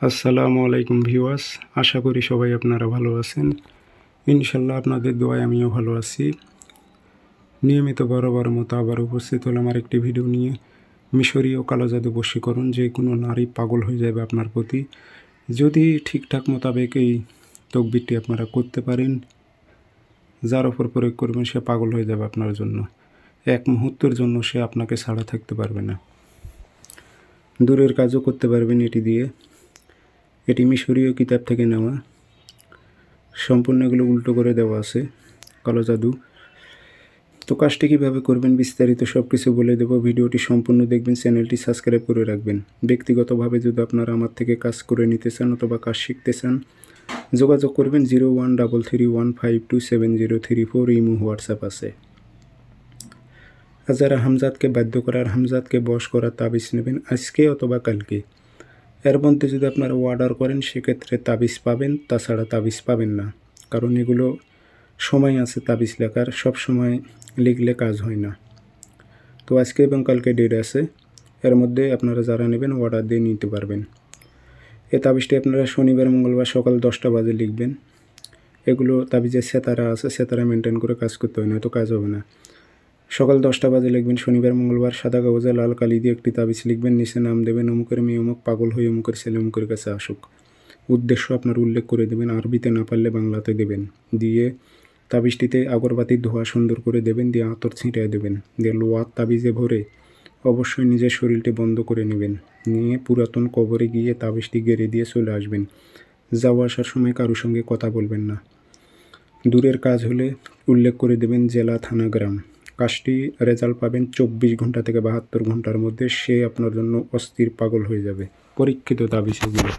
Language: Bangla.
আসসালামু আলাইকুম ভিউয়ার্স, আশা করি সবাই আপনারা ভালো আছেন। ইনশাল্লাহ আপনাদের দোয়ায় আমিও ভালো আছি। নিয়মিত বরাবর মতো আবার উপস্থিত হলাম আরেকটি ভিডিও নিয়ে। মিশরীয় কালো জাদু বশীকরণ, যে কোনো নারী পাগল হয়ে যাবে আপনার প্রতি যদি ঠিকঠাক মোতাবেক এই তকবিরটি আপনারা করতে পারেন। যার ওপর প্রয়োগ করবেন সে পাগল হয়ে যাবে আপনার জন্য। এক মুহূর্তের জন্য সে আপনাকে ছাড়া থাকতে পারবে না। দূরের কাজও করতে পারবেন এটি দিয়ে। এটি মিশরীয় কিতাব থেকে নেওয়া, সম্পূর্ণ এগুলো উল্টো করে দেওয়া আছে কালো জাদু। তো কাজটি কীভাবে করবেন বিস্তারিত সব কিছু বলে দেবো। ভিডিওটি সম্পূর্ণ দেখবেন, চ্যানেলটি সাবস্ক্রাইব করে রাখবেন। ব্যক্তিগতভাবে যদি আপনারা আমার থেকে কাজ করে নিতে চান অথবা কাজ শিখতে চান, যোগাযোগ করবেন 0133152703 ইমো হোয়াটসঅ্যাপ আছে। আর যারা হামজাদকে বাধ্য করার, হামজাদকে বশ করার তাবিজ নেবেন আজকে অথবা কালকে, এর মধ্যে যদি আপনারা অর্ডার করেন সেক্ষেত্রে তাবিজ পাবেন, তাছাড়া তাবিজ পাবেন না। কারণ এগুলো সময় আছে তাবিজ লেখার, সব সময় লিখলে কাজ হয় না। তো আজকে এবং কালকে ডেট আছে, এর মধ্যে আপনারা যারা নেবেন অর্ডার দিয়ে নিতে পারবেন। এই তাবিজটি আপনারা শনিবার মঙ্গলবার সকাল 10টা বাজে লিখবেন। এগুলো তাবিজের সেতারা আছে, সেতারা মেনটেন করে কাজ করতে হয়, নয়তো কাজ হবে না। সকাল 10টা বাজে লিখবেন শনিবার মঙ্গলবার, সাদা কাগজে লাল কালি দিয়ে একটি তাবিজ লিখবেন। নিচে নাম দেবেন, অমুকের মেয়ে অমুক পাগল হয়ে অমুকের ছেলে অমুকের কাছে আসুক। উদ্দেশ্য আপনার উল্লেখ করে দেবেন, আরবিতে না পারলে বাংলাতে দেবেন। দিয়ে তাবিজটিতে আগরবাতির ধোঁয়া সুন্দর করে দেবেন, দিয়ে আতর ছিটিয়ে দেবেন। দিয়ে লোয়ার তাবিজে ভরে অবশ্যই নিজের শরীরটি বন্ধ করে নেবেন। নিয়ে পুরাতন কবরে গিয়ে তাবিজটি গেড়ে দিয়ে চলে আসবেন। যাওয়া আসার সময় কারোর সঙ্গে কথা বলবেন না। দূরের কাজ হলে উল্লেখ করে দেবেন জেলা, থানা, গ্রাম। কাজটি রেজাল্ট পাবেন 24 ঘন্টা থেকে 72 ঘন্টার মধ্যে। সে আপনার জন্য অস্থির পাগল হয়ে যাবে। পরীক্ষিত তাবিজ এগুলো।